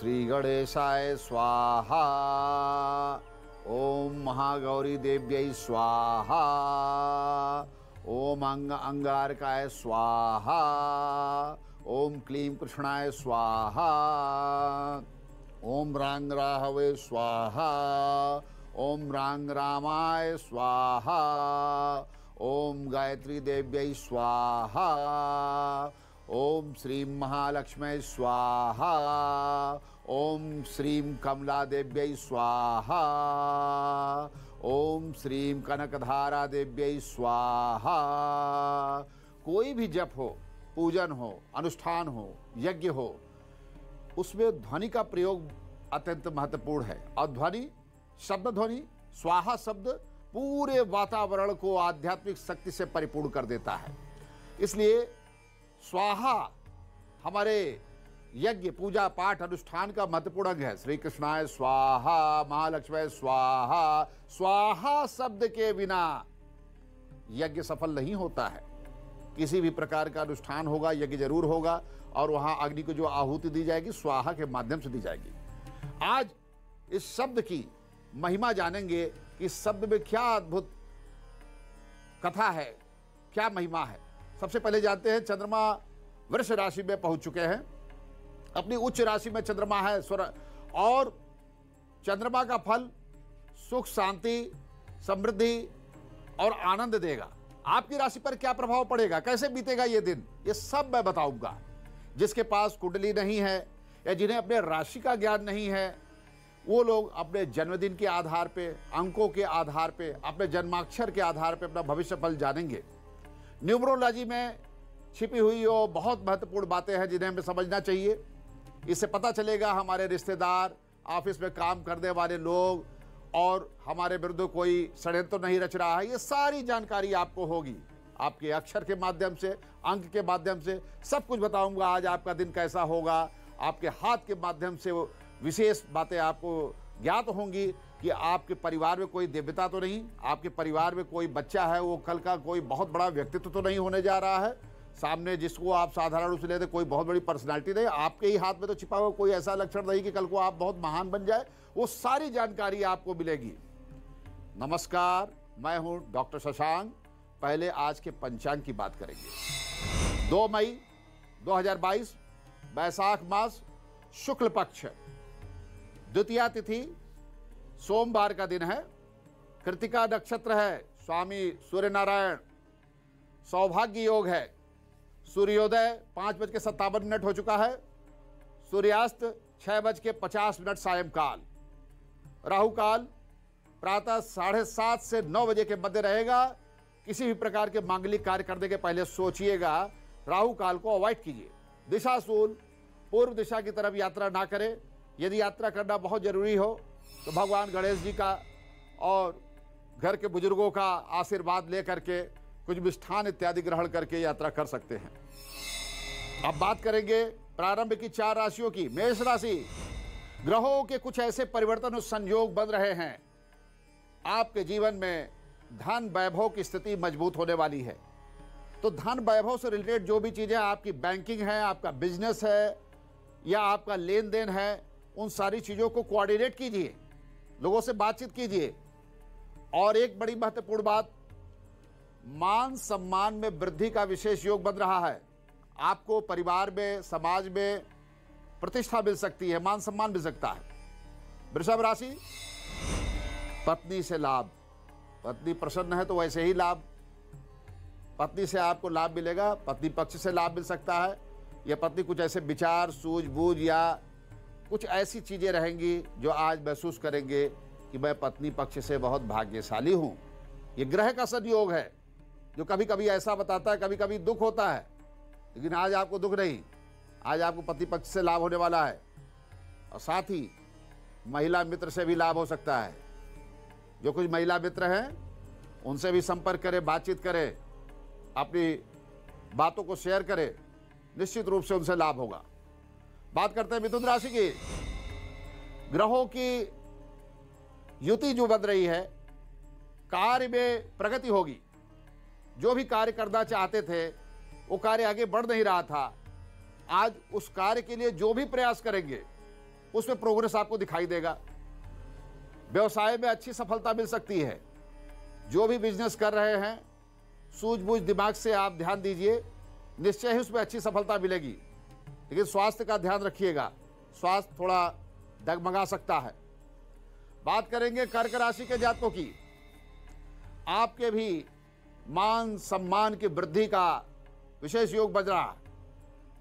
श्री गणेशाय स्वाहा। ओम महागौरी देव्यै स्वाहा। ओम अंगारकाय स्वाहा। ओम क्लीं कृष्णाय स्वाहा। ओम रांग राहवे स्वाहा। ओम रांग रामाय स्वाहा। ओम गायत्री देव्यै स्वाहा। ओम श्रीं महालक्ष्मी स्वाहा। ओम श्रीं कमला देव्यै स्वाहा। ओम श्रीं कनकधारा देव्यै स्वाहा। कोई भी जप हो, पूजन हो, अनुष्ठान हो, यज्ञ हो, उसमें ध्वनि का प्रयोग अत्यंत महत्वपूर्ण है। और ध्वनि, शब्द ध्वनि, स्वाहा शब्द पूरे वातावरण को आध्यात्मिक शक्ति से परिपूर्ण कर देता है। इसलिए स्वाहा हमारे यज्ञ, पूजा, पाठ, अनुष्ठान का महत्वपूर्ण अंग है। श्री कृष्णाय स्वाहा, महालक्ष्मी स्वाहा। स्वाहा शब्द के बिना यज्ञ सफल नहीं होता है। किसी भी प्रकार का अनुष्ठान होगा, यज्ञ जरूर होगा, और वहां अग्नि को जो आहुति दी जाएगी स्वाहा के माध्यम से दी जाएगी। आज इस शब्द की महिमा जानेंगे कि इस शब्द में क्या अद्भुत कथा है, क्या महिमा है। सबसे पहले जानते हैं, चंद्रमा वृष राशि में पहुंच चुके हैं। अपनी उच्च राशि में चंद्रमा है और चंद्रमा का फल सुख, शांति, समृद्धि और आनंद देगा। आपकी राशि पर क्या प्रभाव पड़ेगा, कैसे बीतेगा ये दिन, ये सब मैं बताऊंगा। जिसके पास कुंडली नहीं है या जिन्हें अपने राशि का ज्ञान नहीं है, वो लोग अपने जन्मदिन के आधार पे, अंकों के आधार पे, अपने जन्माक्षर के आधार पे अपना भविष्य फल जानेंगे। न्यूमरोलॉजी में छिपी हुई वो बहुत महत्वपूर्ण बातें हैं जिन्हें हमें समझना चाहिए। इससे पता चलेगा हमारे रिश्तेदार, ऑफिस में काम करने वाले लोग और हमारे विरुद्ध कोई षड्यंत्र नहीं रच रहा है। ये सारी जानकारी आपको होगी। आपके अक्षर के माध्यम से, अंक के माध्यम से सब कुछ बताऊंगा। आज आपका दिन कैसा होगा, आपके हाथ के माध्यम से वो विशेष बातें आपको ज्ञात होंगी कि आपके परिवार में कोई दिव्यता तो नहीं, आपके परिवार में कोई बच्चा है वो कल का कोई बहुत बड़ा व्यक्तित्व तो नहीं होने जा रहा है। सामने जिसको आप साधारण रूप से लेते कोई बहुत बड़ी पर्सनालिटी नहीं, आपके ही हाथ में तो छिपा हुआ कोई ऐसा लक्षण नहीं कि कल को आप बहुत महान बन जाए। वो सारी जानकारी आपको मिलेगी। नमस्कार, मैं हूं डॉक्टर शशांक। पहले आज के पंचांग की बात करेंगे। 2 मई 2022 वैशाख मास शुक्ल पक्ष, द्वितीया तिथि सोमवार का दिन है। कृतिका नक्षत्र है। स्वामी सूर्य नारायण, सौभाग्य योग है। सूर्योदय 5:57 हो चुका है। सूर्यास्त 6:50 सायंकाल। राहु काल प्रातः 7:30 से 9 बजे के मध्य रहेगा। किसी भी प्रकार के मांगलिक कार्य करने के पहले सोचिएगा, राहु काल को अवॉइड कीजिए। दिशाशूल पूर्व दिशा की तरफ यात्रा ना करें। यदि यात्रा करना बहुत जरूरी हो तो भगवान गणेश जी का और घर के बुजुर्गों का आशीर्वाद लेकर के कुछ मिष्ठान इत्यादि ग्रहण करके यात्रा कर सकते हैं। अब बात करेंगे प्रारंभ की 4 राशियों की। मेष राशि, ग्रहों के कुछ ऐसे परिवर्तन और संयोग बन रहे हैं, आपके जीवन में धन वैभव की स्थिति मजबूत होने वाली है। तो धन वैभव से रिलेटेड जो भी चीजें आपकी बैंकिंग है, आपका बिजनेस है या आपका लेन देन है, उन सारी चीजों को कोऑर्डिनेट कीजिए, लोगों से बातचीत कीजिए। और एक बड़ी महत्वपूर्ण बात, मान सम्मान में वृद्धि का विशेष योग बन रहा है। आपको परिवार में, समाज में प्रतिष्ठा मिल सकती है, मान सम्मान मिल सकता है। वृषभ राशि, पत्नी से लाभ। पत्नी प्रसन्न है तो वैसे ही लाभ, पत्नी से आपको लाभ मिलेगा। पत्नी पक्ष से लाभ मिल सकता है, या पत्नी कुछ ऐसे विचार, सूझबूझ या कुछ ऐसी चीजें रहेंगी जो आज महसूस करेंगे कि मैं पत्नी पक्ष से बहुत भाग्यशाली हूं। ये ग्रह का संयोग है जो कभी कभी ऐसा बताता है, कभी कभी दुख होता है, लेकिन आज आपको दुख नहीं, आज आपको पति पक्ष से लाभ होने वाला है। और साथ ही महिला मित्र से भी लाभ हो सकता है। जो कुछ महिला मित्र हैं उनसे भी संपर्क करें, बातचीत करें, अपनी बातों को शेयर करें, निश्चित रूप से उनसे लाभ होगा। बात करते हैं मिथुन राशि की। ग्रहों की युति जो बन रही है, कार्य में प्रगति होगी। जो भी कार्य करना चाहते थे वो कार्य आगे बढ़ नहीं रहा था, आज उस कार्य के लिए जो भी प्रयास करेंगे उसमें प्रोग्रेस आपको दिखाई देगा। व्यवसाय में अच्छी सफलता मिल सकती है। जो भी बिजनेस कर रहे हैं, सूझबूझ दिमाग से आप ध्यान दीजिए, निश्चय ही उसमें अच्छी सफलता मिलेगी। लेकिन स्वास्थ्य का ध्यान रखिएगा, स्वास्थ्य थोड़ा डगमगा सकता है। बात करेंगे कर्क राशि के जातकों की। आपके भी मान सम्मान की वृद्धि का विशेष योग बज रहा है।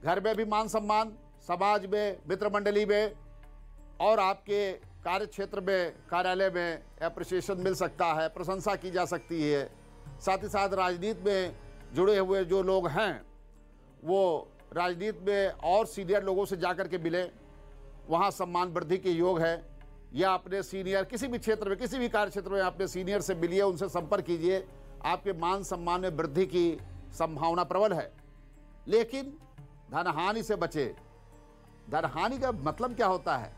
घर में भी मान सम्मान, समाज में, मित्र मंडली में और आपके कार्य क्षेत्र में, कार्यालय में एप्रिसिएशन मिल सकता है, प्रशंसा की जा सकती है। साथ ही साथ राजनीति में जुड़े हुए जो लोग हैं वो राजनीति में और सीनियर लोगों से जाकर के मिले, वहाँ सम्मान वृद्धि के योग है। या अपने सीनियर किसी भी क्षेत्र में, किसी भी कार्य क्षेत्र में अपने सीनियर से मिलिए, उनसे संपर्क कीजिए, आपके मान सम्मान में वृद्धि की संभावना प्रबल है। लेकिन धनहानि से बचे। धनहानि का मतलब क्या होता है?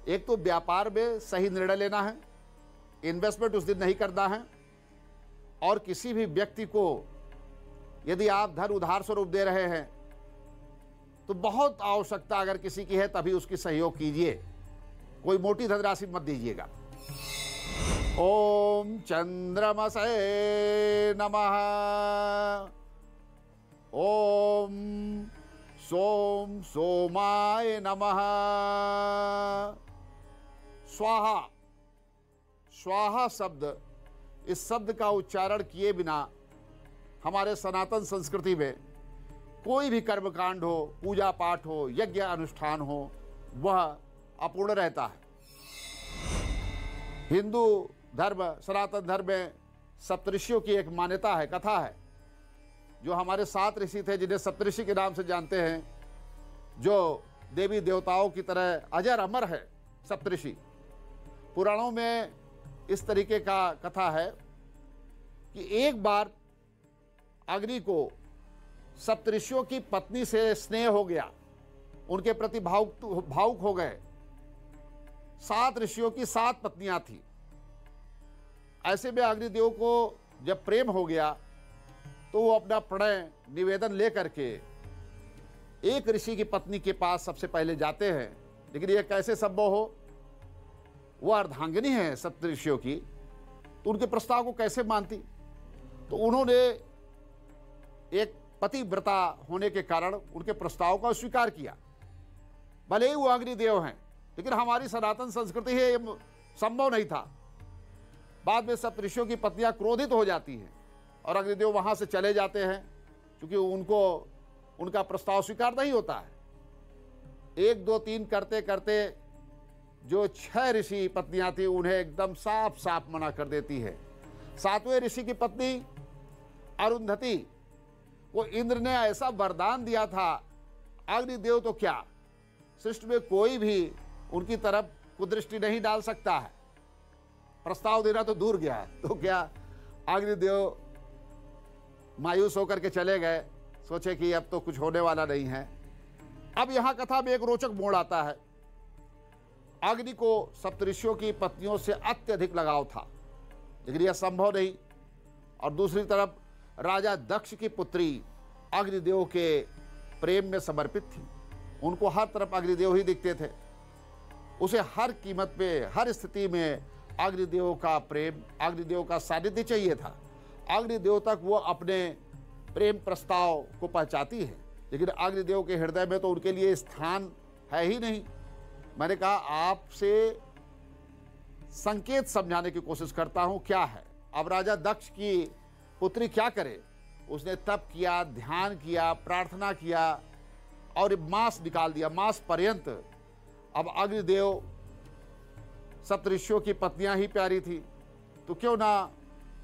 एक तो व्यापार में सही निर्णय लेना है, इन्वेस्टमेंट उस दिन नहीं करना है, और किसी भी व्यक्ति को यदि आप धन उधार स्वरूप दे रहे हैं तो बहुत आवश्यकता अगर किसी की है तभी उसकी सहयोग कीजिए, कोई मोटी धनराशि मत दीजिएगा। ओम चंद्रमसे नमः। ओम सोम सोमाय नमः। स्वाहा। स्वाहा शब्द, इस शब्द का उच्चारण किए बिना हमारे सनातन संस्कृति में कोई भी कर्मकांड हो, पूजा पाठ हो, यज्ञ अनुष्ठान हो, वह अपूर्ण रहता है। हिंदू धर्म, सनातन धर्म में सप्तऋषियों की एक मान्यता है, कथा है। जो हमारे 7 ऋषि थे जिन्हें सप्तऋषि के नाम से जानते हैं, जो देवी देवताओं की तरह अजर अमर है सप्तऋषि। पुराणों में इस तरीके का कथा है कि एक बार अग्नि को सप्तऋषियों की पत्नी से स्नेह हो गया, उनके प्रति भावुक हो गए। 7 ऋषियों की 7 पत्नियां थी। ऐसे में अग्निदेव को जब प्रेम हो गया तो वो अपना प्रणय निवेदन लेकर के एक ऋषि की पत्नी के पास सबसे पहले जाते हैं। लेकिन यह कैसे संभव हो? वो अर्धांगिनी है सप्तऋषियों की, तो उनके प्रस्ताव को कैसे मानती? तो उन्होंने एक पतिव्रता होने के कारण उनके प्रस्ताव का स्वीकार किया। भले ही वो अग्निदेव हैं, लेकिन हमारी सनातन संस्कृति है, ये संभव नहीं था। बाद में सप्तऋषियों की पत्नियां क्रोधित हो जाती हैं और अग्निदेव वहां से चले जाते हैं, क्योंकि उनको उनका प्रस्ताव स्वीकार नहीं होता है। 1 2 3 करते करते जो 6 ऋषि पत्नियां थी उन्हें एकदम साफ साफ मना कर देती है। 7वें ऋषि की पत्नी अरुंधति, वो इंद्र ने ऐसा वरदान दिया था, अग्निदेव तो क्या, सृष्टि में कोई भी उनकी तरफ कुदृष्टि नहीं डाल सकता है। प्रस्ताव देना तो दूर गया है, तो क्या अग्निदेव मायूस होकर के चले गए, सोचे कि अब तो कुछ होने वाला नहीं है। अब यहां कथा में एक रोचक मोड़ आता है। अग्नि को सप्तऋषियों की पत्नियों से अत्यधिक लगाव था, लेकिन यह संभव नहीं। और दूसरी तरफ राजा दक्ष की पुत्री अग्निदेव के प्रेम में समर्पित थी। उनको हर तरफ अग्निदेव ही दिखते थे। उसे हर कीमत पे, हर स्थिति में अग्निदेव का प्रेम, अग्निदेव का सानिध्य चाहिए था। अग्निदेव तक वो अपने प्रेम प्रस्ताव को पहुंचाती है, लेकिन अग्निदेव के हृदय में तो उनके लिए स्थान है ही नहीं। मैंने कहा आपसे संकेत समझाने की कोशिश करता हूं क्या है। अब राजा दक्ष की पुत्री क्या करे? उसने तप किया, ध्यान किया, प्रार्थना किया और मास निकाल दिया, मास पर्यंत। अब अग्निदेव सप्तऋषियों की पत्नियां ही प्यारी थी, तो क्यों ना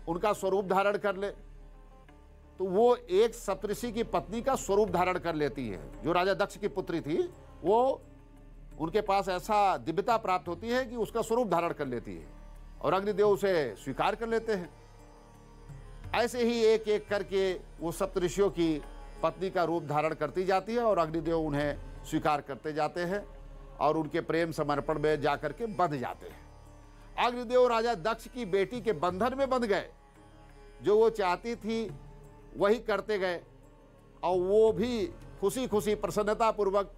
उनका स्वरूप धारण कर ले। तो वो एक सप्तऋषि की पत्नी का स्वरूप धारण कर लेती है। जो राजा दक्ष की पुत्री थी, वो उनके पास ऐसा दिव्यता प्राप्त होती है कि उसका स्वरूप धारण कर लेती है और अग्निदेव उसे स्वीकार कर लेते हैं। ऐसे ही एक एक करके वो सप्तऋषियों की पत्नी का रूप धारण करती जाती है और अग्निदेव उन्हें स्वीकार करते जाते हैं और उनके प्रेम समर्पण में जाकर के बंध जाते हैं। अग्निदेव राजा दक्ष की बेटी के बंधन में बंध गए। जो वो चाहती थी वही करते गए और वो भी खुशी खुशी प्रसन्नता पूर्वक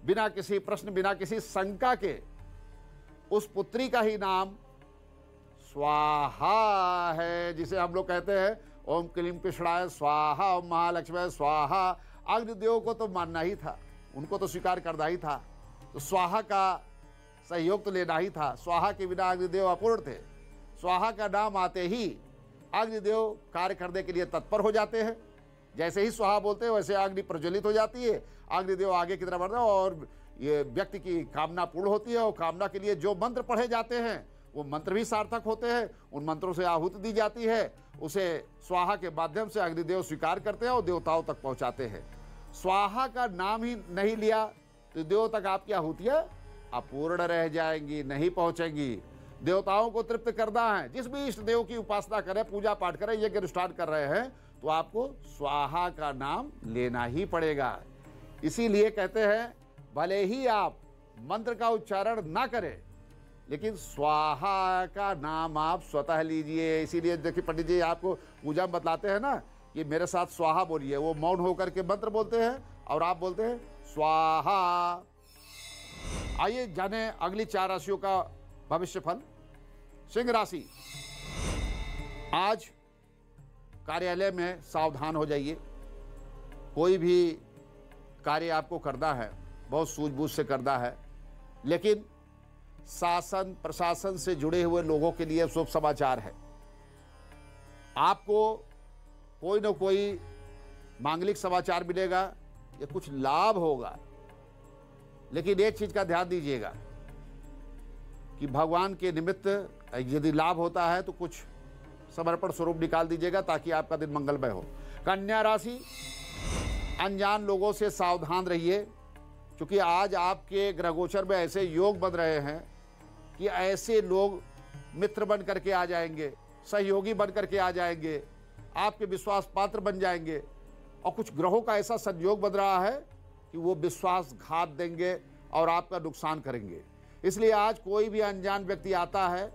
बिना किसी प्रश्न, बिना किसी शंका के उस पुत्री का ही नाम स्वाहा है, जिसे हम लोग कहते हैं ओम क्लीम कृष्णाय स्वाहा, ओम महालक्ष्मी स्वाहा। अग्निदेव को तो मानना ही था, उनको तो स्वीकार करना ही था, तो स्वाहा का सहयोग तो लेना ही था। स्वाहा के बिना अग्निदेव अपूर्ण थे। स्वाहा का नाम आते ही अग्निदेव कार्य करने के लिए तत्पर हो जाते हैं। जैसे ही स्वाहा बोलते हैं वैसे अग्नि प्रज्वलित हो जाती है, अग्निदेव आगे की तरफ बढ़ते हैं और ये व्यक्ति की कामना पूर्ण होती है। और कामना के लिए जो मंत्र पढ़े जाते हैं वो मंत्र भी सार्थक होते हैं। उन मंत्रों से आहुति दी जाती है, उसे स्वाहा के माध्यम से अग्निदेव स्वीकार करते हैं और देवताओं तक पहुंचाते हैं। स्वाहा का नाम ही नहीं लिया तो देव तक आपकी आहुतियां अपूर्ण रह जाएंगी, नहीं पहुंचेंगी। देवताओं को तृप्त करना है, जिस भी इष्ट देव की उपासना करें, पूजा पाठ करें, यज्ञ अनुष्ठान कर रहे हैं, तो आपको स्वाहा का नाम लेना ही पड़ेगा। इसीलिए कहते हैं भले ही आप मंत्र का उच्चारण ना करें, लेकिन स्वाहा का नाम आप स्वतः लीजिए। इसीलिए देखिए पंडित जी आपको पूजा में बतलाते हैं ना कि मेरे साथ स्वाहा बोलिए, वो मौन होकर के मंत्र बोलते हैं और आप बोलते हैं स्वाहा। आइए जाने अगली 4 राशियों का भविष्य फल। सिंह राशि, आज कार्यालय में सावधान हो जाइए। कोई भी कार्य आपको करना है बहुत सूझबूझ से करना है, लेकिन शासन प्रशासन से जुड़े हुए लोगों के लिए शुभ समाचार है। आपको कोई न कोई मांगलिक समाचार मिलेगा या कुछ लाभ होगा, लेकिन एक चीज का ध्यान दीजिएगा कि भगवान के निमित्त यदि लाभ होता है तो कुछ समर्पण स्वरूप निकाल दीजिएगा ताकि आपका दिन मंगलमय हो। कन्या राशि, अनजान लोगों से सावधान रहिए, क्योंकि आज आपके ग्रहगोचर में ऐसे योग बन रहे हैं कि ऐसे लोग मित्र बन करके आ जाएंगे, सहयोगी बन करके आ जाएंगे, आपके विश्वास पात्र बन जाएंगे। और कुछ ग्रहों का ऐसा संयोग बन रहा है कि वो विश्वासघात देंगे और आपका नुकसान करेंगे। इसलिए आज कोई भी अनजान व्यक्ति आता है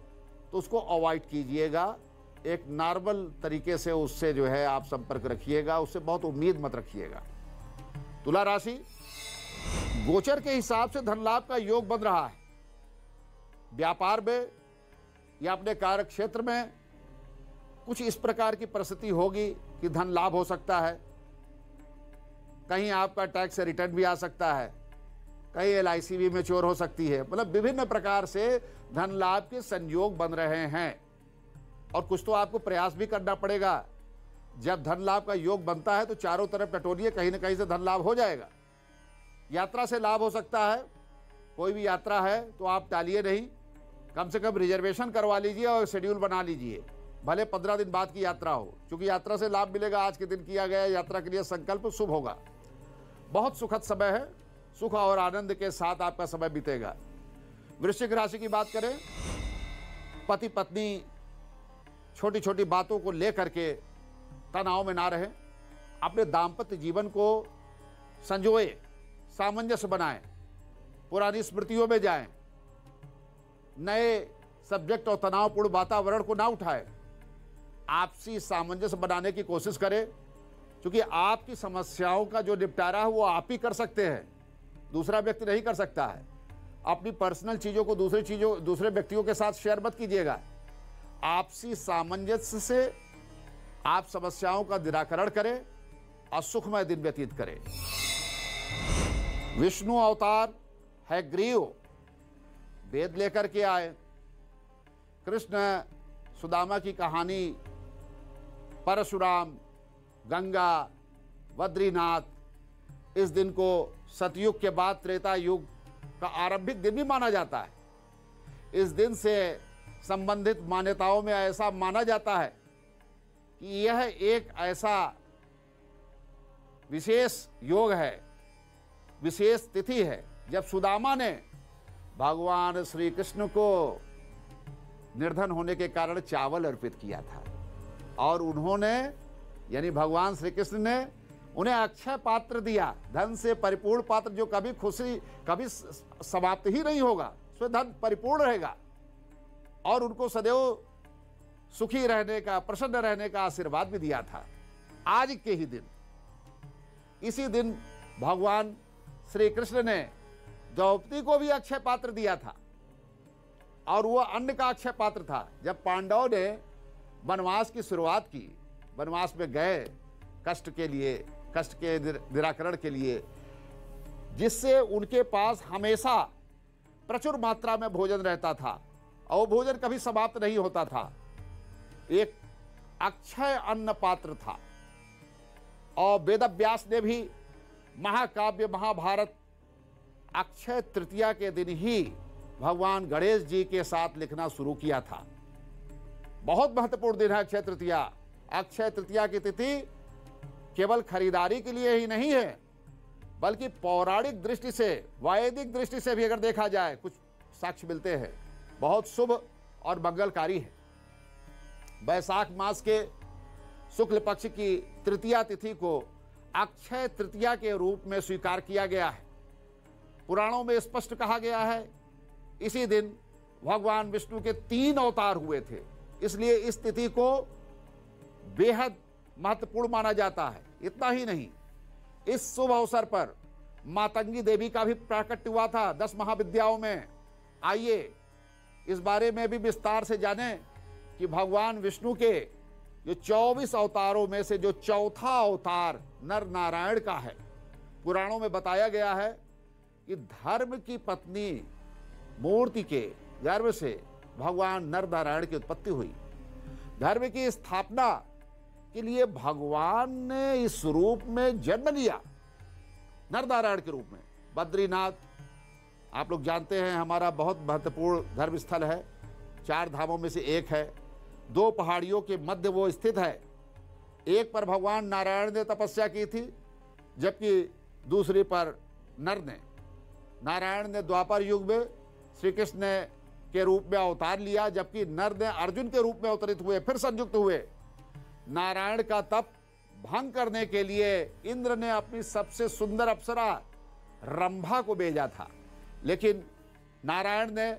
तो उसको अवॉइड कीजिएगा। एक नॉर्मल तरीके से उससे जो है आप संपर्क रखिएगा, उससे बहुत उम्मीद मत रखिएगा। तुला राशि, गोचर के हिसाब से धन लाभ का योग बन रहा है। व्यापार में या अपने कार्य क्षेत्र में कुछ इस प्रकार की परिस्थिति होगी कि धन लाभ हो सकता है। कहीं आपका टैक्स रिटर्न भी आ सकता है, कहीं LIC भी मैच्योर हो सकती है। मतलब विभिन्न प्रकार से धन लाभ के संयोग बन रहे हैं और कुछ तो आपको प्रयास भी करना पड़ेगा। जब धन लाभ का योग बनता है तो चारों तरफ टटोलिए, कहीं ना कहीं से धन लाभ हो जाएगा। यात्रा से लाभ हो सकता है, कोई भी यात्रा है तो आप टालिए नहीं, कम से कम रिजर्वेशन करवा लीजिए और शेड्यूल बना लीजिए, भले 15 दिन बाद की यात्रा हो, क्योंकि यात्रा से लाभ मिलेगा। आज के दिन किया गया यात्रा के लिए संकल्प शुभ होगा। बहुत सुखद समय है, सुख और आनंद के साथ आपका समय बीतेगा। वृश्चिक राशि की बात करें, पति पत्नी छोटी छोटी बातों को लेकर के तनाव में ना रहे, अपने दाम्पत्य जीवन को संजोए, सामंजस्य बनाएं, पुरानी स्मृतियों में जाएं, नए सब्जेक्ट और तनावपूर्ण वातावरण को ना उठाएं, आपसी सामंजस्य बनाने की कोशिश करें, क्योंकि आपकी समस्याओं का जो निपटारा है वो आप ही कर सकते हैं, दूसरा व्यक्ति नहीं कर सकता है। अपनी पर्सनल चीज़ों को दूसरे व्यक्तियों के साथ शेयर मत कीजिएगा। आपसी सामंजस्य से आप समस्याओं का निराकरण करें और सुखमय दिन व्यतीत करें। विष्णु अवतार है ग्रीव, वेद लेकर के आए। कृष्ण सुदामा की कहानी, परशुराम, गंगा, बद्रीनाथ, इस दिन को सतयुग के बाद त्रेता युग का आरंभिक दिन भी माना जाता है। इस दिन से संबंधित मान्यताओं में ऐसा माना जाता है कि यह एक ऐसा विशेष योग है, विशेष तिथि है, जब सुदामा ने भगवान श्री कृष्ण को निर्धन होने के कारण चावल अर्पित किया था और उन्होंने यानी भगवान श्री कृष्ण ने उन्हें अक्षय पात्र दिया, धन से परिपूर्ण पात्र, जो कभी समाप्त ही नहीं होगा, उसमें धन परिपूर्ण रहेगा और उनको सदैव सुखी रहने का, प्रसन्न रहने का आशीर्वाद भी दिया था। आज के ही दिन, इसी दिन भगवान श्री कृष्ण ने द्रौपदी को भी अक्षय पात्र दिया था और वो अन्न का अक्षय पात्र था। जब पांडवों ने वनवास की शुरुआत की, वनवास में गए कष्ट के लिए, कष्ट के निराकरण के लिए, जिससे उनके पास हमेशा प्रचुर मात्रा में भोजन रहता था और वो भोजन कभी समाप्त नहीं होता था। एक अक्षय अन्न पात्र था। और वेदव्यास ने भी महाकाव्य महाभारत अक्षय तृतीया के दिन ही भगवान गणेश जी के साथ लिखना शुरू किया था। बहुत महत्वपूर्ण दिन है अक्षय तृतीया। अक्षय तृतीया की तिथि केवल खरीदारी के लिए ही नहीं है, बल्कि पौराणिक दृष्टि से, वैदिक दृष्टि से भी अगर देखा जाए, कुछ साक्ष्य मिलते हैं, बहुत शुभ और मंगलकारी है। वैशाख मास के शुक्ल पक्ष की तृतीया तिथि को अक्षय तृतीया के रूप में स्वीकार किया गया है। पुराणों में स्पष्ट कहा गया है, इसी दिन भगवान विष्णु के 3 अवतार हुए थे, इसलिए इस तिथि को बेहद महत्वपूर्ण माना जाता है। इतना ही नहीं, इस शुभ अवसर पर मातंगी देवी का भी प्राकट्य हुआ था 10 महाविद्याओं में। आइए इस बारे में भी विस्तार से जानें कि भगवान विष्णु के जो 24 अवतारों में से जो चौथा अवतार नर नारायण का है। पुराणों में बताया गया है कि धर्म की पत्नी मूर्ति के गर्भ से भगवान नर नारायण की उत्पत्ति हुई। धर्म की स्थापना के लिए भगवान ने इस रूप में जन्म लिया, नर नारायण के रूप में। बद्रीनाथ आप लोग जानते हैं, हमारा बहुत महत्वपूर्ण धर्म स्थल है, 4 धामों में से एक है। 2 पहाड़ियों के मध्य वो स्थित है। एक पर भगवान नारायण ने तपस्या की थी, जबकि दूसरी पर नर ने। नारायण ने द्वापर युग में श्री कृष्ण के रूप में अवतार लिया, जबकि नर ने अर्जुन के रूप में अवतरित हुए, फिर संयुक्त हुए। नारायण का तप भंग करने के लिए इंद्र ने अपनी सबसे सुंदर अप्सरा रंभा को भेजा था, लेकिन नारायण ने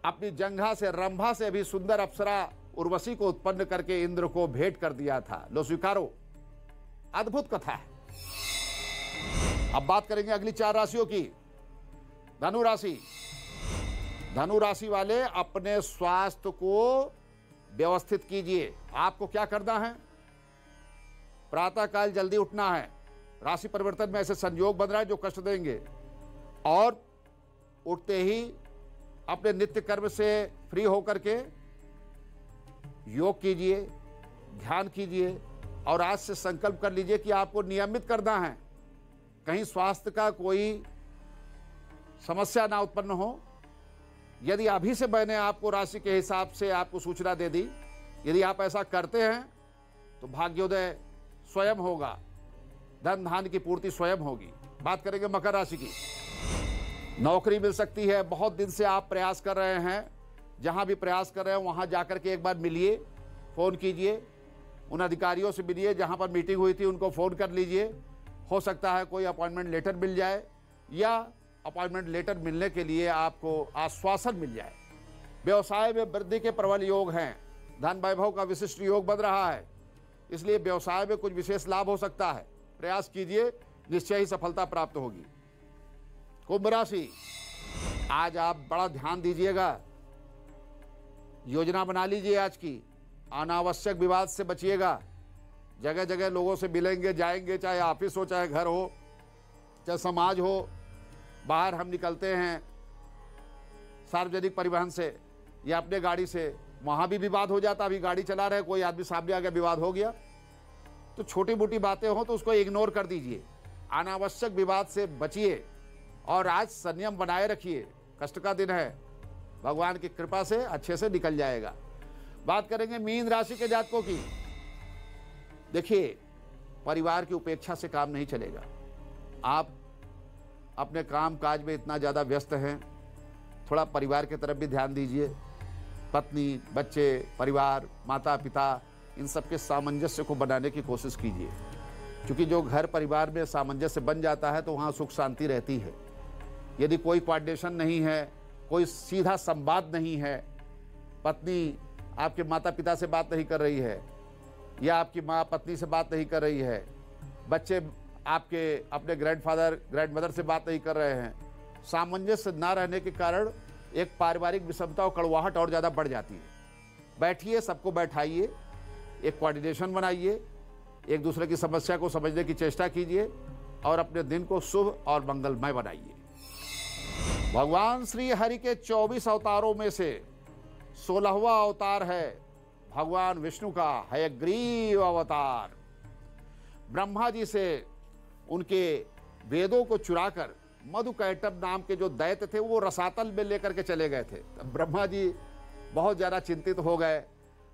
अपनी जंघा से रंभा से भी सुंदर अप्सरा उर्वशी को उत्पन्न करके इंद्र को भेंट कर दिया था। लो स्वीकारो, अद्भुत कथा है। अब बात करेंगे अगली 4 राशियों की। धनु राशि। धनु राशि वाले अपने स्वास्थ्य को व्यवस्थित कीजिए। आपको क्या करना है? प्रातःकाल जल्दी उठना है। राशि परिवर्तन में ऐसे संयोग बन रहा है जो कष्ट देंगे, और उठते ही अपने नित्य कर्म से फ्री होकर के योग कीजिए, ध्यान कीजिए, और आज से संकल्प कर लीजिए कि आपको नियमित करना है। कहीं स्वास्थ्य का कोई समस्या ना उत्पन्न हो। यदि अभी से मैंने आपको राशि के हिसाब से आपको सूचना दे दी, यदि आप ऐसा करते हैं तो भाग्योदय स्वयं होगा, धन धान की पूर्ति स्वयं होगी। बात करेंगे मकर राशि की। नौकरी मिल सकती है। बहुत दिन से आप प्रयास कर रहे हैं, जहां भी प्रयास कर रहे हैं वहां जाकर के एक बार मिलिए, फ़ोन कीजिए, उन अधिकारियों से मिलिए जहां पर मीटिंग हुई थी, उनको फ़ोन कर लीजिए। हो सकता है कोई अपॉइंटमेंट लेटर मिल जाए, या अपॉइंटमेंट लेटर मिलने के लिए आपको आश्वासन मिल जाए। व्यवसाय में वृद्धि के प्रबल योग हैं। धन वैभव का विशिष्ट योग बन रहा है, इसलिए व्यवसाय में कुछ विशेष लाभ हो सकता है। प्रयास कीजिए, निश्चय ही सफलता प्राप्त होगी। कुंभ राशि। आज आप बड़ा ध्यान दीजिएगा, योजना बना लीजिए आज की। अनावश्यक विवाद से बचिएगा। जगह जगह लोगों से मिलेंगे जाएंगे, चाहे ऑफिस हो, चाहे घर हो, चाहे समाज हो। बाहर हम निकलते हैं सार्वजनिक परिवहन से या अपने गाड़ी से, वहाँ भी विवाद हो जाता। अभी गाड़ी चला रहे, कोई आदमी सामने आ गया, विवाद हो गया। तो छोटी मोटी बातें हो तो उसको इग्नोर कर दीजिए। अनावश्यक विवाद से बचिए और आज संयम बनाए रखिए। कष्ट का दिन है, भगवान की कृपा से अच्छे से निकल जाएगा। बात करेंगे मीन राशि के जातकों की। देखिए, परिवार की उपेक्षा से काम नहीं चलेगा। आप अपने काम काज में इतना ज़्यादा व्यस्त हैं, थोड़ा परिवार की तरफ भी ध्यान दीजिए। पत्नी, बच्चे, परिवार, माता पिता, इन सब के सामंजस्य को बनाने की कोशिश कीजिए, क्योंकि जो घर परिवार में सामंजस्य बन जाता है तो वहाँ सुख शांति रहती है। यदि कोई कोऑर्डिनेशन नहीं है, कोई सीधा संवाद नहीं है, पत्नी आपके माता पिता से बात नहीं कर रही है, या आपकी माँ पत्नी से बात नहीं कर रही है, बच्चे आपके अपने ग्रैंडफादर ग्रैंडमदर से बात नहीं कर रहे हैं, सामंजस्य न रहने के कारण एक पारिवारिक विषमता और कड़वाहट और ज़्यादा बढ़ जाती है। बैठिए, सबको बैठाइए, एक कोऑर्डिनेशन बनाइए, एक दूसरे की समस्या को समझने की चेष्टा कीजिए और अपने दिन को शुभ और मंगलमय बनाइए। भगवान श्री हरि के 24 अवतारों में से 16वां अवतार है भगवान विष्णु का हयग्रीव अवतार। ब्रह्मा जी से उनके वेदों को चुराकर मधुकैटभ नाम के जो दैत्य थे वो रसातल में लेकर के चले गए थे। तब ब्रह्मा जी बहुत ज़्यादा चिंतित हो गए।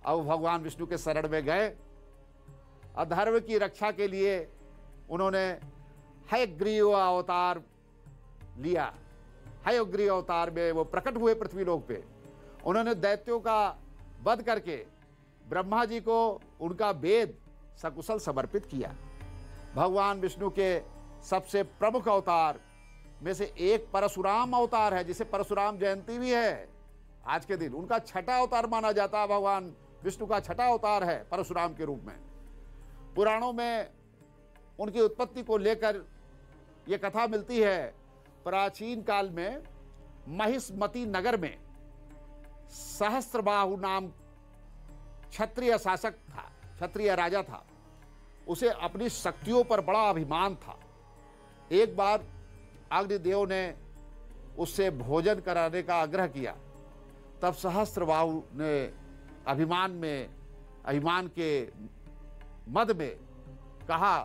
अब भगवान विष्णु के शरण में गए। अधर्म की रक्षा के लिए उन्होंने हयग्रीव अवतार लिया। हयग्रीव अवतार में वो प्रकट हुए पृथ्वी लोक पे। उन्होंने दैत्यों का वध करके ब्रह्मा जी को उनका वेद सकुशल समर्पित किया। भगवान विष्णु के सबसे प्रमुख अवतार में से एक परशुराम अवतार है, जिसे परशुराम जयंती भी है आज के दिन। उनका छठा अवतार माना जाता है। भगवान विष्णु का छठा अवतार है परशुराम के रूप में। पुराणों में उनकी उत्पत्ति को लेकर यह कथा मिलती है। प्राचीन काल में महिष्मती नगर में सहस्त्रबाहु नाम क्षत्रिय शासक था, क्षत्रिय राजा था। उसे अपनी शक्तियों पर बड़ा अभिमान था। एक बार अग्निदेव ने उससे भोजन कराने का आग्रह किया। तब सहस्त्रबाहु ने अभिमान के मद में कहा,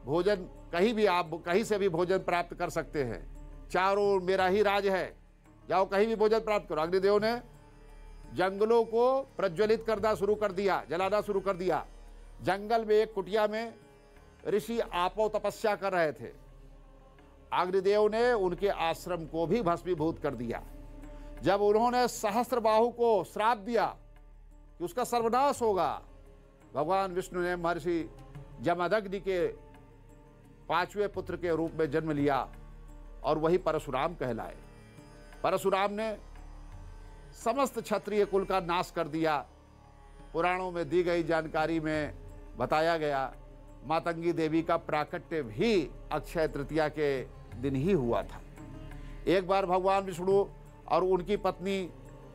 भोजन कहीं भी, आप कहीं से भी भोजन प्राप्त कर सकते हैं, चारों ओर मेरा ही राज है, जाओ कहीं भी भोजन प्राप्त करो। अग्निदेव ने जंगलों को प्रज्वलित करना शुरू कर दिया, जलाना शुरू कर दिया। जंगल में एक कुटिया में ऋषि आपो तपस्या कर रहे थे। अग्निदेव ने उनके आश्रम को भी भस्मीभूत कर दिया। जब उन्होंने सहस्त्रबाहु को श्राप दिया कि उसका सर्वनाश होगा, भगवान विष्णु ने महर्षि जमदग्नि के 5वें पुत्र के रूप में जन्म लिया और वही परशुराम कहलाए। परशुराम ने समस्त क्षत्रिय कुल का नाश कर दिया। पुराणों में दी गई जानकारी में बताया गया, मातंगी देवी का प्राकट्य भी अक्षय तृतीया के दिन ही हुआ था। एक बार भगवान विष्णु और उनकी पत्नी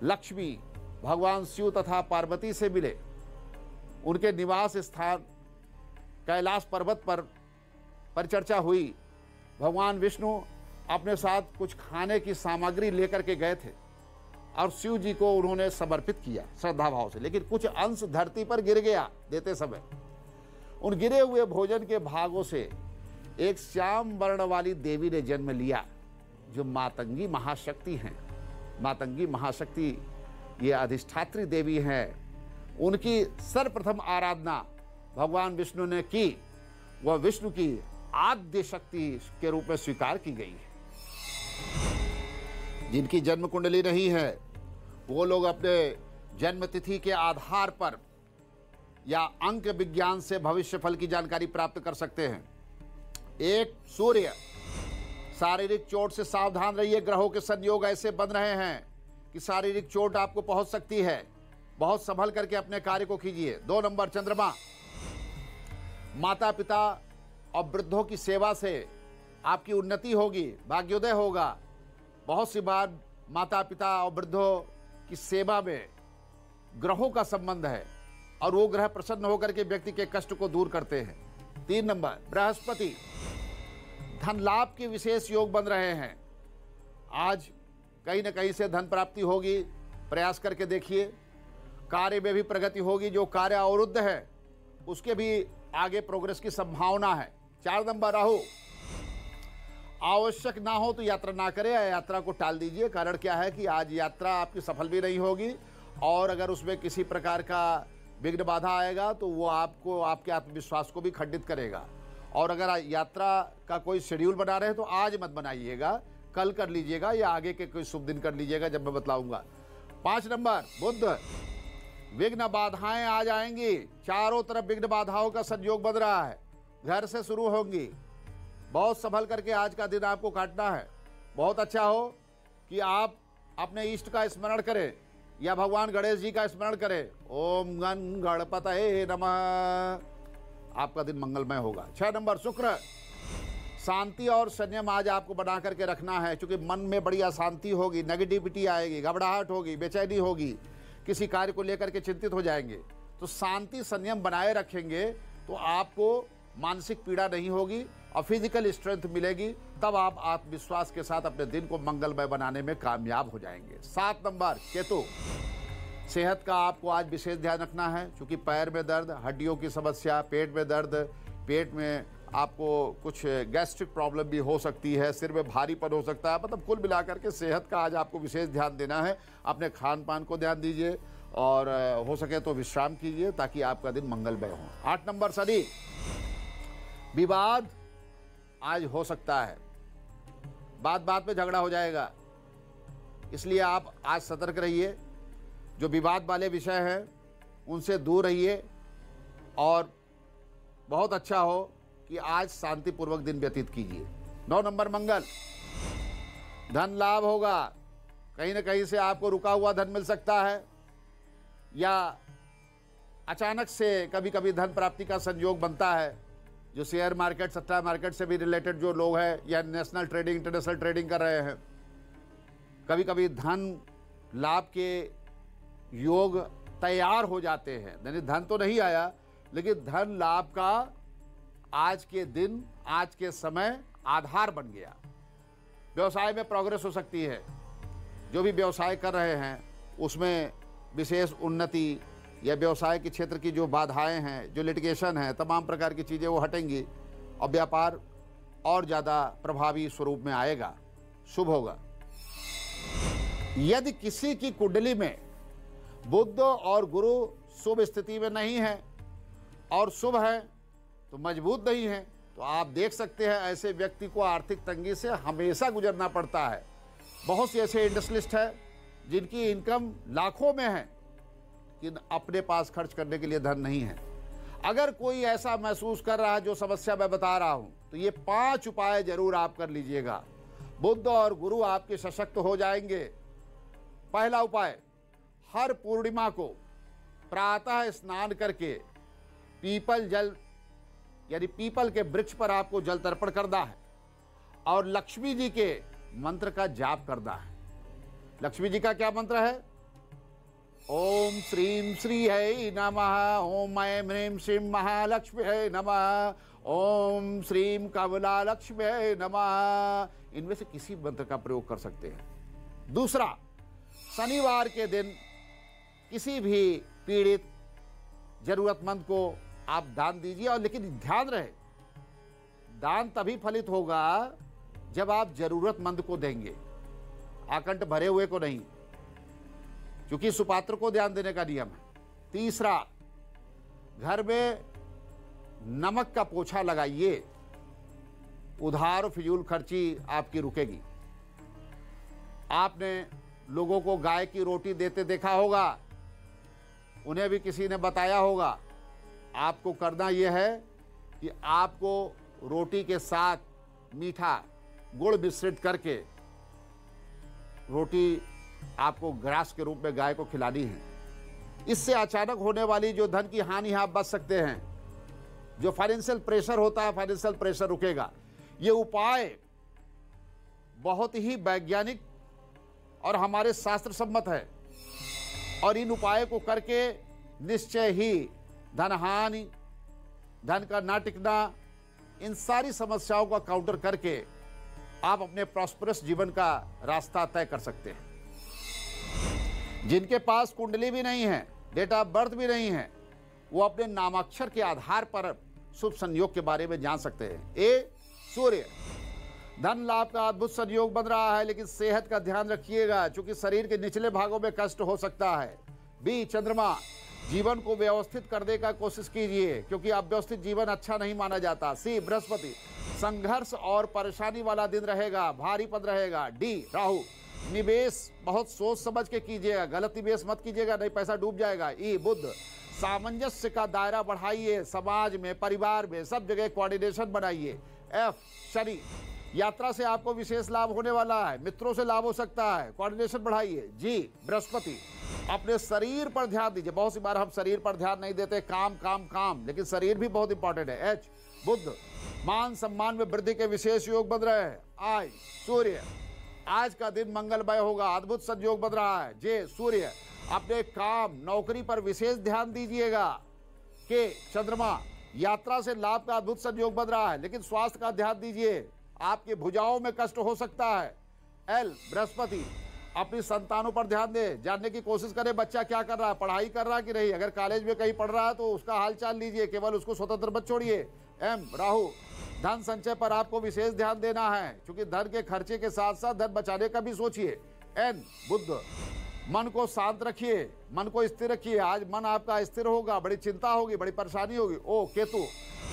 लक्ष्मी भगवान शिव तथा पार्वती से मिले। उनके निवास स्थान कैलाश पर्वत पर परिचर्चा हुई। भगवान विष्णु अपने साथ कुछ खाने की सामग्री लेकर के गए थे और शिव जी को उन्होंने समर्पित किया श्रद्धा भाव से, लेकिन कुछ अंश धरती पर गिर गया देते समय। उन गिरे हुए भोजन के भागों से एक श्याम वर्ण वाली देवी ने जन्म लिया, जो मातंगी महाशक्ति हैं। मातंगी महाशक्ति ये अधिष्ठात्री देवी हैं। उनकी सर्वप्रथम आराधना भगवान विष्णु ने की। वह विष्णु की आद्य शक्ति के रूप में स्वीकार की गई है। जिनकी जन्म कुंडली नहीं है वो लोग अपने जन्म तिथि के आधार पर या अंक विज्ञान से भविष्य फल की जानकारी प्राप्त कर सकते हैं। एक, सूर्य। शारीरिक चोट से सावधान रहिए। ग्रहों के संयोग ऐसे बन रहे हैं कि शारीरिक चोट आपको पहुंच सकती है। बहुत संभल करके अपने कार्य को कीजिए। 2 नंबर, चंद्रमा। माता पिता और वृद्धों की सेवा से आपकी उन्नति होगी, भाग्योदय होगा। बहुत सी बार माता पिता और वृद्धों की सेवा में ग्रहों का संबंध है और वो ग्रह प्रसन्न होकर के व्यक्ति के कष्ट को दूर करते हैं। 3 नंबर, बृहस्पति। धन लाभ के विशेष योग बन रहे हैं। आज कहीं न कहीं से धन प्राप्ति होगी, प्रयास करके देखिए। कार्य में भी प्रगति होगी। जो कार्य अवरुद्ध है उसके भी आगे प्रोग्रेस की संभावना है। 4 नंबर, राहु। आवश्यक ना हो तो यात्रा ना करें, यात्रा को टाल दीजिए। कारण क्या है कि आज यात्रा आपकी सफल भी नहीं होगी और अगर उसमें किसी प्रकार का विघ्न बाधा आएगा तो वो आपको, आपके आत्मविश्वास को भी खंडित करेगा। और अगर यात्रा का कोई शेड्यूल बना रहे तो आज मत बनाइएगा, कल कर लीजिएगा या आगे के कोई शुभ दिन कर लीजिएगा जब मैं बतलाऊंगा। 5 नंबर, बुध। विघ्न बाधाएं आ जाएंगी। चारों तरफ विघ्न बाधाओं का संयोग बन रहा है। घर से शुरू होंगी। बहुत संभल करके आज का दिन आपको काटना है। बहुत अच्छा हो कि आप अपने इष्ट का स्मरण करें या भगवान गणेश जी का स्मरण करें। ओम गण गणपतये नमः। आपका दिन मंगलमय होगा। 6 नंबर, शुक्र। शांति और संयम आज आपको बना करके रखना है, क्योंकि मन में बड़ी अशांति होगी, नेगेटिविटी आएगी, घबराहट होगी, बेचैनी होगी, किसी कार्य को लेकर के चिंतित हो जाएंगे। तो शांति संयम बनाए रखेंगे तो आपको मानसिक पीड़ा नहीं होगी और फिजिकल स्ट्रेंथ मिलेगी। तब आप आत्मविश्वास के साथ अपने दिन को मंगलमय बनाने में कामयाब हो जाएंगे। 7 नंबर केतु, सेहत का आपको आज विशेष ध्यान रखना है, क्योंकि पैर में दर्द, हड्डियों की समस्या, पेट में दर्द, पेट में आपको कुछ गैस्ट्रिक प्रॉब्लम भी हो सकती है, सिर में भारीपन हो सकता है। मतलब कुल मिलाकर के सेहत का आज आपको विशेष ध्यान देना है। अपने खान पान को ध्यान दीजिए और हो सके तो विश्राम कीजिए ताकि आपका दिन मंगलमय हो। 8 नंबर शनि, विवाद आज हो सकता है, बात बात में झगड़ा हो जाएगा, इसलिए आप आज सतर्क रहिए। जो विवाद वाले विषय हैं उनसे दूर रहिए और बहुत अच्छा हो कि आज शांतिपूर्वक दिन व्यतीत कीजिए। 9 नंबर मंगल, धन लाभ होगा, कहीं ना कहीं से आपको रुका हुआ धन मिल सकता है या अचानक से कभी कभी धन प्राप्ति का संयोग बनता है। जो शेयर मार्केट, सट्टा मार्केट से भी रिलेटेड जो लोग हैं या नेशनल ट्रेडिंग, इंटरनेशनल ट्रेडिंग कर रहे हैं, कभी कभी धन लाभ के योग तैयार हो जाते हैं। यानी धन तो नहीं आया, लेकिन धन लाभ का आज के दिन, आज के समय आधार बन गया। व्यवसाय में प्रोग्रेस हो सकती है, जो भी व्यवसाय कर रहे हैं उसमें विशेष उन्नति या व्यवसाय के क्षेत्र की जो बाधाएं हैं, जो लिटिगेशन है, तमाम प्रकार की चीज़ें वो हटेंगी और व्यापार और ज़्यादा प्रभावी स्वरूप में आएगा, शुभ होगा। यदि किसी की कुंडली में बुध और गुरु शुभ स्थिति में नहीं है और शुभ है तो मजबूत नहीं है, तो आप देख सकते हैं ऐसे व्यक्ति को आर्थिक तंगी से हमेशा गुजरना पड़ता है। बहुत से ऐसे इंडस्ट्रियलिस्ट हैं जिनकी इनकम लाखों में है, लेकिन अपने पास खर्च करने के लिए धन नहीं है। अगर कोई ऐसा महसूस कर रहा है जो समस्या मैं बता रहा हूं, तो ये 5 उपाय जरूर आप कर लीजिएगा। बुध और गुरु आपके सशक्त हो जाएंगे। पहला उपाय, हर पूर्णिमा को प्रातः स्नान करके पीपल जल यानी पीपल के वृक्ष पर आपको जल तर्पण करना है और लक्ष्मी जी के मंत्र का जाप करना है। लक्ष्मी जी का क्या मंत्र है? ओम श्रीम श्री है नमः, ओम ऐं ह्रीं श्रीं महालक्ष्मी है नमः, ओम श्रीम कमला लक्ष्मी है नमः। इनमें से किसी मंत्र का प्रयोग कर सकते हैं। दूसरा, शनिवार के दिन किसी भी पीड़ित जरूरतमंद को आप दान दीजिए, और लेकिन ध्यान रहे, दान तभी फलित होगा जब आप जरूरतमंद को देंगे, आकंठ भरे हुए को नहीं, क्योंकि सुपात्र को ध्यान देने का नियम है। तीसरा, घर में नमक का पोछा लगाइए, उधार फिजूल खर्ची आपकी रुकेगी। आपने लोगों को गाय की रोटी देते देखा होगा, उन्हें भी किसी ने बताया होगा। आपको करना यह है कि आपको रोटी के साथ मीठा गुड़ मिश्रित करके रोटी आपको ग्रास के रूप में गाय को खिलानी है। इससे अचानक होने वाली जो धन की हानि आप बच सकते हैं। जो फाइनेंशियल प्रेशर होता है, फाइनेंशियल प्रेशर रुकेगा। ये उपाय बहुत ही वैज्ञानिक और हमारे शास्त्र सम्मत है, और इन उपाय को करके निश्चय ही धन हानि, धन का ना टिकना, इन सारी समस्याओं का काउंटर करके आप अपने प्रॉस्परस जीवन का रास्ता तय कर सकते हैं। जिनके पास कुंडली भी नहीं है, डेट ऑफ बर्थ भी नहीं है, वो अपने नामाक्षर के आधार पर शुभ संयोग के बारे में जान सकते हैं। ए, सूर्य, धन लाभ का अद्भुत संयोग बन रहा है, लेकिन सेहत का ध्यान रखिएगा, क्योंकि शरीर के निचले भागों में कष्ट हो सकता है। बी, चंद्रमा, जीवन को व्यवस्थित करने का कोशिश कीजिए, क्योंकि अव्यवस्थित जीवन अच्छा नहीं माना जाता। सी, बृहस्पति, संघर्ष और परेशानी वाला दिन रहेगा, भारीपन रहेगा। डी, राहु, निवेश बहुत सोच समझ के कीजिएगा, गलत निवेश मत कीजिएगा, नहीं पैसा डूब जाएगा। ई, बुध, सामंजस्य का दायरा बढ़ाइए, समाज में, परिवार में, सब जगह कोऑर्डिनेशन बनाइए। एफ, शनि, यात्रा से आपको विशेष लाभ होने वाला है, मित्रों से लाभ हो सकता है, कोऑर्डिनेशन बढ़ाइए। जी, बृहस्पति, अपने शरीर पर ध्यान दीजिए। बहुत सी बार हम शरीर पर ध्यान नहीं देते, काम काम काम, लेकिन शरीर भी बहुत इंपॉर्टेंट है। एच, बुध मान सम्मान में वृद्धि के विशेष योग बन रहे हैं। आज सूर्य, आज का दिन मंगलमय होगा, अद्भुत संयोग बन रहा है। जे सूर्य, अपने काम नौकरी पर विशेष ध्यान दीजिएगा। के चंद्रमा, यात्रा से लाभ का अद्भुत संयोग बन रहा है, लेकिन स्वास्थ्य का ध्यान दीजिए, आपकी भुजाओं में कष्ट हो सकता है। एल बृहस्पति, अपनी संतानों पर ध्यान दें, जानने की कोशिश करें बच्चा क्या कर रहा है, पढ़ाई कर रहा है कि नहीं। अगर कॉलेज में कहीं पढ़ रहा है तो उसका हाल चाल लीजिए, केवल उसको स्वतंत्र मत छोड़िए। एम राहु, धन संचय पर आपको विशेष ध्यान देना है, क्योंकि धन के खर्चे के साथ साथ धन बचाने का भी सोचिए। एन बुध, मन को शांत रखिए, मन को स्थिर रखिए। आज मन आपका स्थिर होगा, बड़ी चिंता होगी, बड़ी परेशानी होगी। ओ केतु,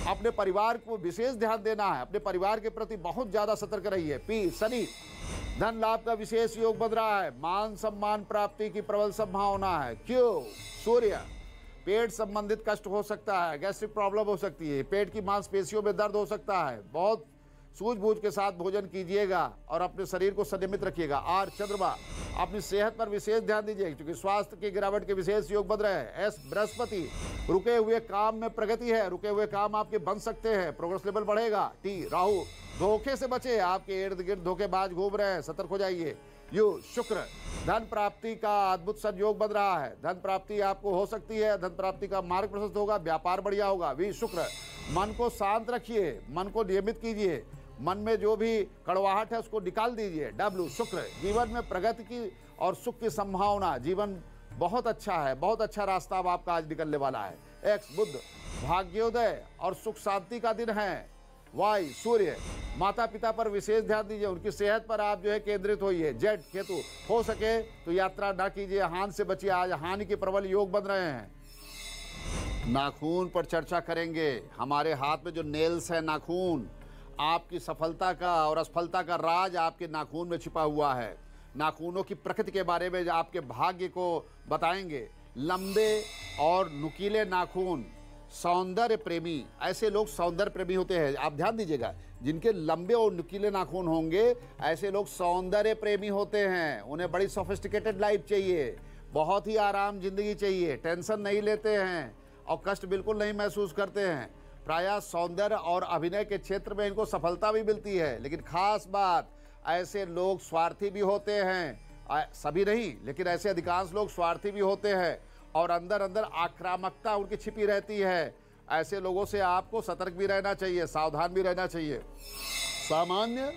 अपने परिवार को विशेष ध्यान देना है, अपने परिवार के प्रति बहुत ज्यादा सतर्क रहिए। पी शनि, धन लाभ का विशेष योग बन रहा है, मान सम्मान प्राप्ति की प्रबल संभावना है। क्यों सूर्य, पेट संबंधित कष्ट हो सकता है, गैस्ट्रिक प्रॉब्लम हो सकती है, पेट की मांसपेशियों में दर्द हो सकता है। बहुत सूझबूझ के साथ भोजन कीजिएगा और अपने शरीर को संयमित रखिएगा। आर चंद्रमा, अपनी सेहत पर विशेष ध्यान दीजिए, क्योंकि स्वास्थ्य की गिरावट के विशेष योग बन रहे हैं। एस बृहस्पति, रुके हुए काम में प्रगति है, रुके हुए काम आपके बन सकते हैं, प्रोग्रेस लेवल बढ़ेगा। टी राहु, धोखे से बचे, आपके इर्द गिर्द धोखेबाज घूम रहे हैं, सतर्क हो जाइए। यू शुक्र, धन प्राप्ति का अद्भुत संयोग बन रहा है, धन प्राप्ति आपको हो सकती है, धन प्राप्ति का मार्ग प्रशस्त होगा, व्यापार बढ़िया होगा। वी शुक्र, मन को शांत रखिए, मन को नियमित कीजिए, मन में जो भी कड़वाहट है उसको निकाल दीजिए। डब्ल्यू शुक्र, जीवन में प्रगति की और सुख की संभावना, जीवन बहुत अच्छा है, बहुत अच्छा रास्ता अब आपका आज निकलने वाला है। एक्स बुध, भाग्योदय और सुख शांति का दिन है। वाई सूर्य, माता पिता पर विशेष ध्यान दीजिए, उनकी सेहत पर आप जो है केंद्रित होइए। जेड केतु, हो सके तो यात्रा ना कीजिए, हानि से बचिए, आज हानि के प्रबल योग बन रहे हैं। नाखून पर चर्चा करेंगे। हमारे हाथ में जो नेल्स है, नाखून, आपकी सफलता का और असफलता का राज आपके नाखून में छिपा हुआ है। नाखूनों की प्रकृति के बारे में आपके भाग्य को बताएंगे। लंबे और नुकीले नाखून, सौंदर्य प्रेमी, ऐसे लोग सौंदर्य प्रेमी होते हैं। आप ध्यान दीजिएगा, जिनके लंबे और नुकीले नाखून होंगे ऐसे लोग सौंदर्य प्रेमी होते हैं। उन्हें बड़ी सोफिस्टिकेटेड लाइफ चाहिए, बहुत ही आराम जिंदगी चाहिए, टेंशन नहीं लेते हैं और कष्ट बिल्कुल नहीं महसूस करते हैं। प्रायः सौंदर्य और अभिनय के क्षेत्र में इनको सफलता भी मिलती है, लेकिन खास बात, ऐसे लोग स्वार्थी भी होते हैं। सभी नहीं, लेकिन ऐसे अधिकांश लोग स्वार्थी भी होते हैं और अंदर अंदर आक्रामकता उनकी छिपी रहती है। ऐसे लोगों से आपको सतर्क भी रहना चाहिए, सावधान भी रहना चाहिए। सामान्य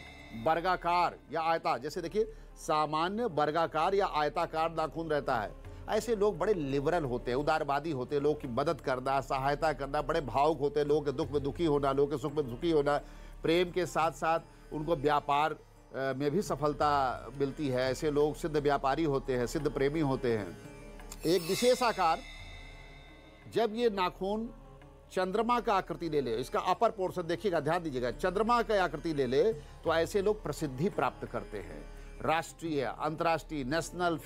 वर्गाकार या आयता, जैसे देखिए सामान्य वर्गाकार या आयताकार नाखून रहता है। ऐसे लोग बड़े लिबरल होते हैं, उदारवादी होते हैं, लोगों की मदद करना, सहायता करना, बड़े भावुक होते हैं, लोगों के दुख में दुखी होना, लोगों के सुख में दुखी होना। प्रेम के साथ साथ उनको व्यापार में भी सफलता मिलती है। ऐसे लोग सिद्ध व्यापारी होते हैं, सिद्ध प्रेमी होते हैं। एक विशेष आकार, जब ये नाखून चंद्रमा का आकृति ले ले, इसका अपर पोर्शन देखिएगा, ध्यान दीजिएगा, चंद्रमा का आकृति ले ले तो ऐसे लोग प्रसिद्धि प्राप्त करते हैं। राष्ट्रीय, अंतर्राष्ट्रीय, नेशनल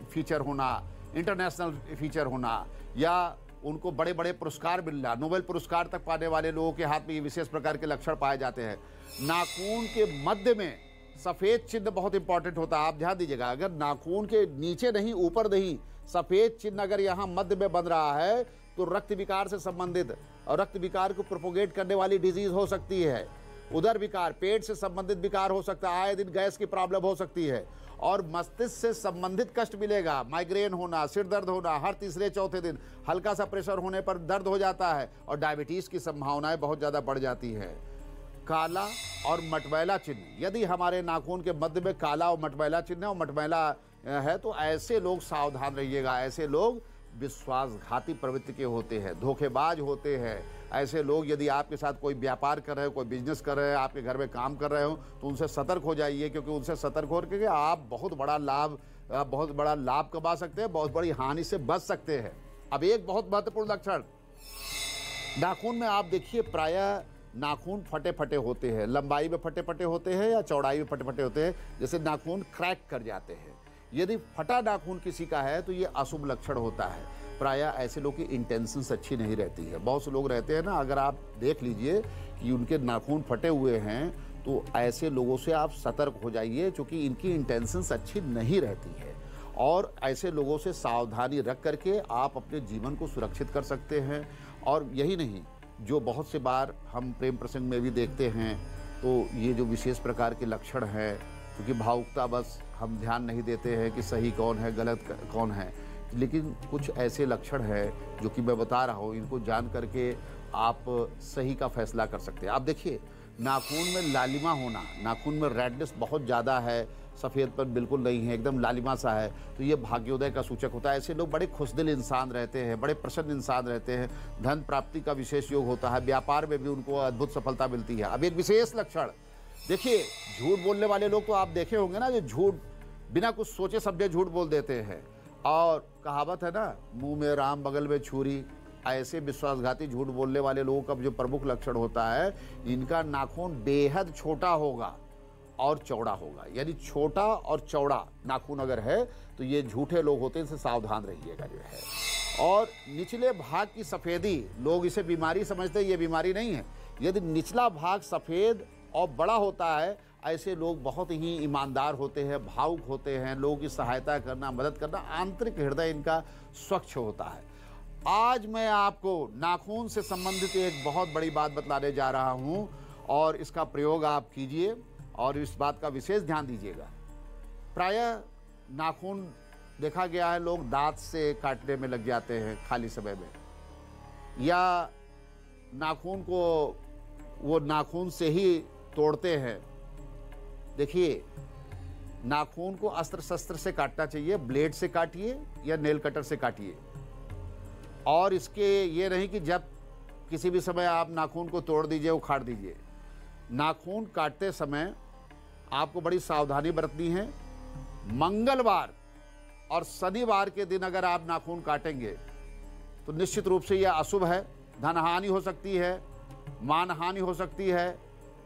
फीचर होना, इंटरनेशनल फीचर होना, या उनको बड़े बड़े पुरस्कार मिलना, नोबेल पुरस्कार तक पाने वाले लोगों के हाथ में ये विशेष प्रकार के लक्षण पाए जाते हैं। नाखून के मध्य में सफ़ेद चिन्ह बहुत इंपॉर्टेंट होता है। आप ध्यान दीजिएगा, अगर नाखून के नीचे नहीं, ऊपर नहीं, सफ़ेद चिन्ह अगर यहाँ मध्य में बन रहा है तो रक्त विकार से संबंधित और रक्त विकार को प्रोपोगेट करने वाली डिजीज हो सकती है। उदर विकार, पेट से संबंधित विकार हो सकता है, आए दिन गैस की प्रॉब्लम हो सकती है और मस्तिष्क से संबंधित कष्ट मिलेगा। माइग्रेन होना, सिर दर्द होना, हर तीसरे चौथे दिन हल्का सा प्रेशर होने पर दर्द हो जाता है और डायबिटीज़ की संभावनाएं बहुत ज़्यादा बढ़ जाती है। काला और मटमैला चिन्ह, यदि हमारे नाखून के मध्य में काला और मटमैला चिन्ह और मटमैला है तो ऐसे लोग सावधान रहिएगा। ऐसे लोग विश्वासघाती प्रवृत्ति के होते हैं, धोखेबाज होते हैं। ऐसे लोग यदि आपके साथ कोई व्यापार कर रहे हो, कोई बिजनेस कर रहे हैं, आपके घर में काम कर रहे हो तो उनसे सतर्क हो जाइए, क्योंकि उनसे सतर्क होकर के आप बहुत बड़ा लाभ कमा सकते हैं, बहुत बड़ी हानि से बच सकते हैं। अब एक बहुत महत्वपूर्ण लक्षण, नाखून में आप देखिए प्रायः नाखून फटे फटे होते हैं, लंबाई में फटे फटे होते हैं या चौड़ाई में फटे फटे होते हैं, जैसे नाखून क्रैक कर जाते हैं। यदि फटा नाखून किसी का है तो ये अशुभ लक्षण होता है। प्रायः ऐसे लोग की इंटेंशंस अच्छी नहीं रहती है। बहुत से लोग रहते हैं ना, अगर आप देख लीजिए कि उनके नाखून फटे हुए हैं तो ऐसे लोगों से आप सतर्क हो जाइए, क्योंकि इनकी इंटेंशंस अच्छी नहीं रहती है। और ऐसे लोगों से सावधानी रख करके आप अपने जीवन को सुरक्षित कर सकते हैं। और यही नहीं, जो बहुत से बार हम प्रेम प्रसंग में भी देखते हैं, तो ये जो विशेष प्रकार के लक्षण हैं, क्योंकि भावुकता बस हम ध्यान नहीं देते हैं कि सही कौन है गलत कौन है, लेकिन कुछ ऐसे लक्षण हैं जो कि मैं बता रहा हूँ, इनको जान करके आप सही का फैसला कर सकते हैं। आप देखिए, नाखून में लालिमा होना, नाखून में रेडनेस बहुत ज़्यादा है, सफ़ेदपन बिल्कुल नहीं है, एकदम लालिमा सा है, तो ये भाग्योदय का सूचक होता है। ऐसे लोग बड़े खुशदिल इंसान रहते हैं, बड़े प्रसन्न इंसान रहते हैं, धन प्राप्ति का विशेष योग होता है, व्यापार में भी उनको अद्भुत सफलता मिलती है। अब एक विशेष लक्षण देखिए, झूठ बोलने वाले लोग तो आप देखे होंगे ना, जो झूठ बिना कुछ सोचे समझे झूठ बोल देते हैं। और कहावत है ना, मुंह में राम बगल में छुरी, ऐसे विश्वासघाती झूठ बोलने वाले लोगों का जो प्रमुख लक्षण होता है, इनका नाखून बेहद छोटा होगा और चौड़ा होगा। यानी छोटा और चौड़ा नाखून अगर है तो ये झूठे लोग होते हैं, इनसे सावधान रहिएगा जो है। और निचले भाग की सफ़ेदी, लोग इसे बीमारी समझते हैं, ये बीमारी नहीं है। यदि निचला भाग सफ़ेद और बड़ा होता है, ऐसे लोग बहुत ही ईमानदार होते हैं, भावुक होते हैं, लोगों की सहायता करना, मदद करना, आंतरिक हृदय इनका स्वच्छ होता है। आज मैं आपको नाखून से संबंधित एक बहुत बड़ी बात बतलाने जा रहा हूं, और इसका प्रयोग आप कीजिए और इस बात का विशेष ध्यान दीजिएगा। प्रायः नाखून देखा गया है, लोग दांत से काटने में लग जाते हैं खाली समय में, या नाखून को वो नाखून से ही तोड़ते हैं। देखिए, नाखून को अस्त्र शस्त्र से काटना चाहिए, ब्लेड से काटिए या नेल कटर से काटिए। और इसके ये नहीं कि जब किसी भी समय आप नाखून को तोड़ दीजिए, उखाड़ दीजिए। नाखून काटते समय आपको बड़ी सावधानी बरतनी है। मंगलवार और शनिवार के दिन अगर आप नाखून काटेंगे तो निश्चित रूप से यह अशुभ है, धन हानि हो सकती है, मान हानि हो सकती है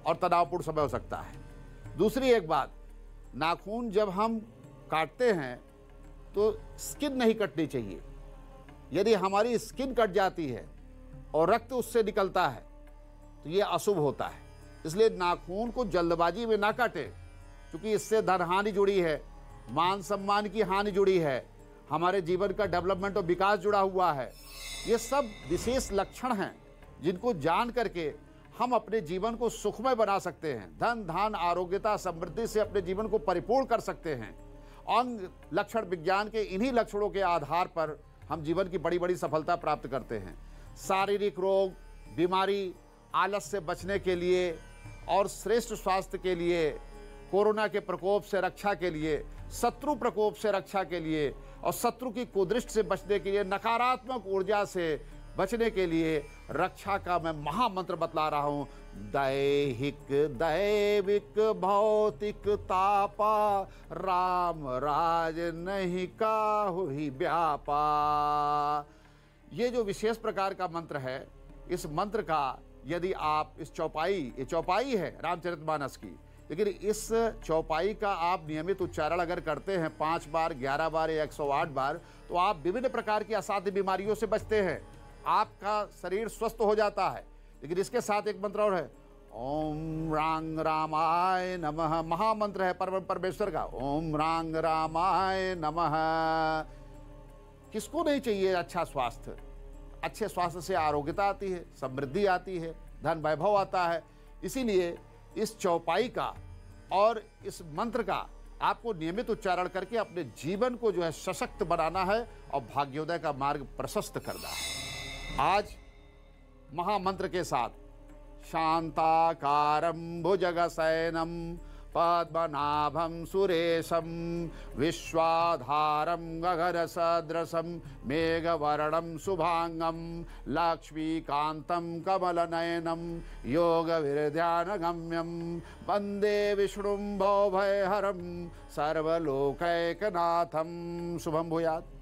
और तनावपूर्ण समय हो सकता है। दूसरी एक बात, नाखून जब हम काटते हैं तो स्किन नहीं कटनी चाहिए। यदि हमारी स्किन कट जाती है और रक्त उससे निकलता है तो ये अशुभ होता है। इसलिए नाखून को जल्दबाजी में ना काटें, क्योंकि इससे धन हानि जुड़ी है, मान सम्मान की हानि जुड़ी है, हमारे जीवन का डेवलपमेंट और विकास जुड़ा हुआ है। ये सब विशेष लक्षण हैं जिनको जान करके हम अपने जीवन को सुखमय बना सकते हैं, धन धान आरोग्यता समृद्धि से अपने जीवन को परिपूर्ण कर सकते हैं। अंग लक्षण विज्ञान के इन्हीं लक्षणों के आधार पर हम जीवन की बड़ी बड़ी सफलता प्राप्त करते हैं। शारीरिक रोग, बीमारी, आलस से बचने के लिए और श्रेष्ठ स्वास्थ्य के लिए, कोरोना के प्रकोप से रक्षा के लिए, शत्रु प्रकोप से रक्षा के लिए और शत्रु की कुदृष्टि से बचने के लिए, नकारात्मक ऊर्जा से बचने के लिए रक्षा का मैं महामंत्र बतला रहा हूं। दैहिक दैविक भौतिक तापा, राम राज नहीं काहु ही व्यापा। ये जो विशेष प्रकार का मंत्र है, इस मंत्र का यदि आप इस चौपाई, ये चौपाई है रामचरितमानस की, लेकिन इस चौपाई का आप नियमित उच्चारण अगर करते हैं 5 बार, 11 बार या 108 बार, तो आप विभिन्न प्रकार की असाध्य बीमारियों से बचते हैं, आपका शरीर स्वस्थ हो जाता है। लेकिन इसके साथ एक मंत्र और है, ओम रांग रामाय नमः, महामंत्र है परम परमेश्वर का, ओम रांग रामाय नमः। किसको नहीं चाहिए अच्छा स्वास्थ्य? अच्छे स्वास्थ्य से आरोग्यता आती है, समृद्धि आती है, धन वैभव आता है। इसीलिए इस चौपाई का और इस मंत्र का आपको नियमित उच्चारण करके अपने जीवन को जो है सशक्त बनाना है और भाग्योदय का मार्ग प्रशस्त करना है। आज महामंत्र के साथ शांताकारं भुजगशयनं पद्मनाभं सुरेशं विश्वाधारं गगनसदृशं मेघवर्णं शुभांगं लक्ष्मीकान्तं कमलनयनं योगविरध्यानगम्यं वन्दे विष्णुं भवभयहरं सर्वलोकैकनाथं। शुभं भूयात्।